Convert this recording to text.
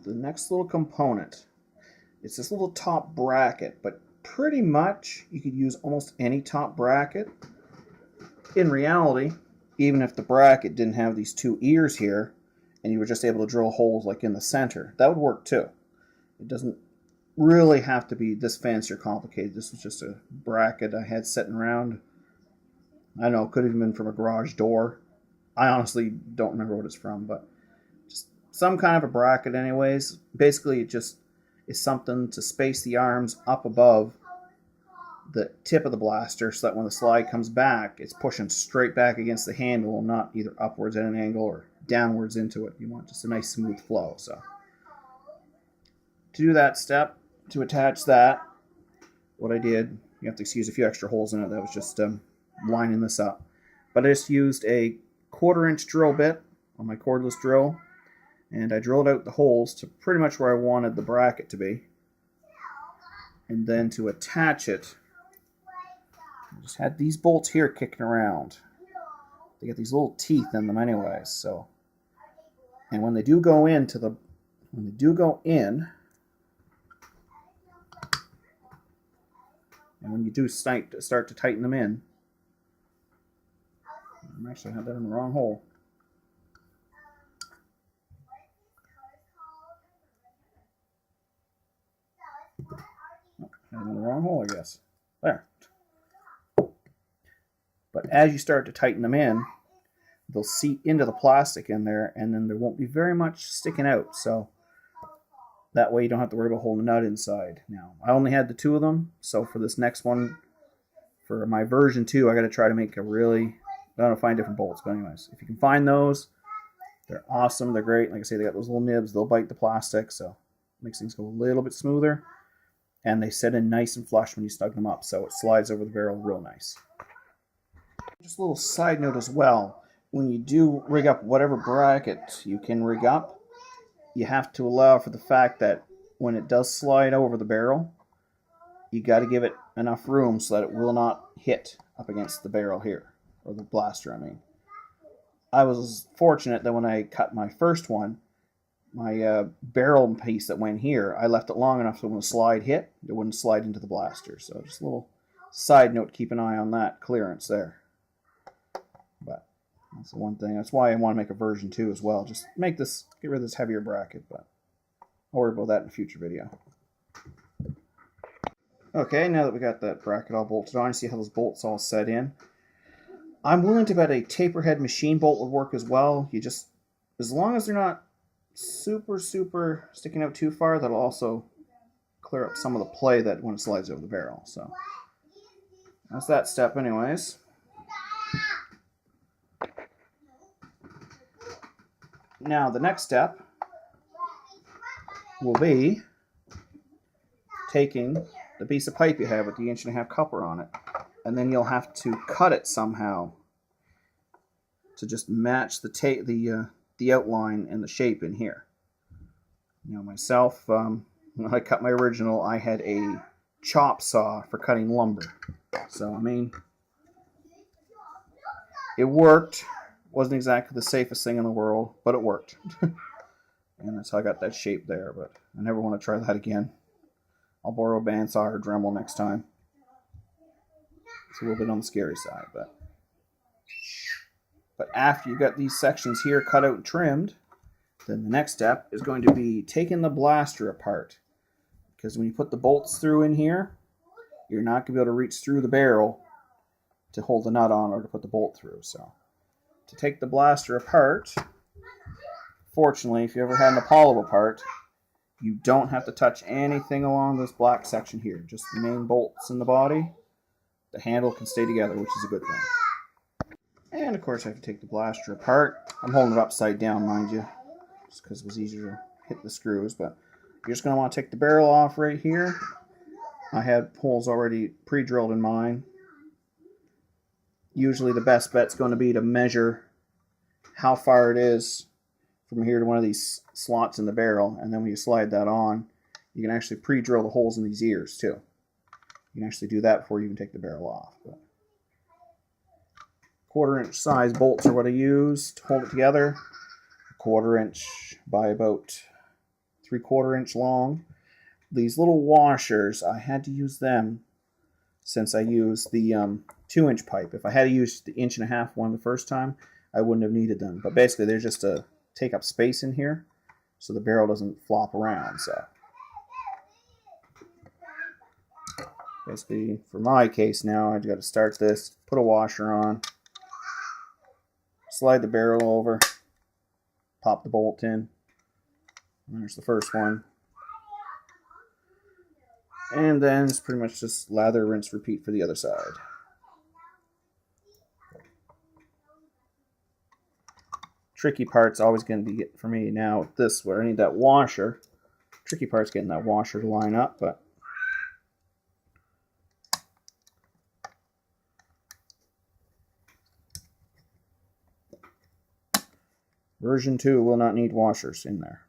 the next little component. It's this little top bracket, but pretty much you could use almost any top bracket. In reality, even if the bracket didn't have these two ears here, and you were just able to drill holes like in the center, that would work too. It doesn't really have to be this fancy or complicated. This was just a bracket I had sitting around. I don't know, it could have been from a garage door. I honestly don't remember what it's from, but just some kind of a bracket anyways. Basically, it just is something to space the arms up above the tip of the blaster so that when the slide comes back, it's pushing straight back against the handle and not either upwards at an angle or downwards into it. You want just a nice smooth flow. So to do that step, to attach that, what I did, you have to excuse a few extra holes in it. That was just lining this up. But I just used a 1/4-inch drill bit on my cordless drill, and I drilled out the holes to pretty much where I wanted the bracket to be. And then to attach it, I just had these bolts here kicking around. They got these little teeth in them anyways, so. And when they do go in, and when you do start to tighten them in, I actually had that in the wrong hole. Oh, had it in the wrong hole, I guess. There. But as you start to tighten them in, they'll seep into the plastic in there, and then there won't be very much sticking out. So that way you don't have to worry about holding the nut inside. Now, I only had the two of them, so for this next one, for my version 2, I got to try to make a really, I don't know, find different bolts. But anyways, if you can find those, they're awesome. They're great. Like I say, they got those little nibs. They'll bite the plastic, so it makes things go a little bit smoother. And they set in nice and flush when you snug them up, so it slides over the barrel real nice. Just a little side note as well. When you do rig up whatever bracket you can rig up, you have to allow for the fact that when it does slide over the barrel, you got to give it enough room so that it will not hit up against the barrel here, or the blaster, I mean. I was fortunate that when I cut my first one, my barrel piece that went here, I left it long enough so when the slide hit, it wouldn't slide into the blaster. So just a little side note, keep an eye on that clearance there. But that's the one thing. That's why I want to make a version 2 as well. Just make this, get rid of this heavier bracket, but I'll worry about that in a future video. Okay, now that we got that bracket all bolted on, you see how those bolts all set in. I'm willing to bet a taper head machine bolt would work as well. You just, as long as they're not super sticking out too far, that'll also clear up some of the play that when it slides over the barrel. So that's that step anyways. Now the next step will be taking the piece of pipe you have with the 1.5-inch copper on it, and then you'll have to cut it somehow to just match the outline and the shape in here. You know, myself, when I cut my original, I had a chop saw for cutting lumber. So, I mean, it worked. Wasn't exactly the safest thing in the world, but it worked. And that's how I got that shape there, but I never want to try that again. I'll borrow a bandsaw or Dremel next time. It's a little bit on the scary side, but after you got these sections here cut out and trimmed, then the next step is going to be taking the blaster apart. Because when you put the bolts through in here, you're not going to be able to reach through the barrel to hold the nut on or to put the bolt through. So to take the blaster apart, fortunately, if you ever had an Apollo apart, you don't have to touch anything along this black section here. Just the main bolts in the body. The handle can stay together, which is a good thing. And of course I have to take the blaster apart. I'm holding it upside down, mind you, just because it was easier to hit the screws. But you're just going to want to take the barrel off right here. I had holes already pre-drilled in mine. Usually the best bet's going to be to measure how far it is from here to one of these slots in the barrel, and then when you slide that on, you can actually pre-drill the holes in these ears too. You can actually do that before you can take the barrel off. But 1/4-inch size bolts are what I use to hold it together. 1/4 inch by about 3/4 inch long. These little washers, I had to use them since I used the 2-inch pipe. If I had to use the 1.5-inch one the first time, I wouldn't have needed them. But basically, they're just to take up space in here so the barrel doesn't flop around. So basically, for my case now, I've got to start this, put a washer on, slide the barrel over, pop the bolt in. And there's the first one. And then it's pretty much just lather, rinse, repeat for the other side. Tricky part's always going to be, for me now, with this, where I need that washer. Tricky part's getting that washer to line up, but version 2 will not need washers in there.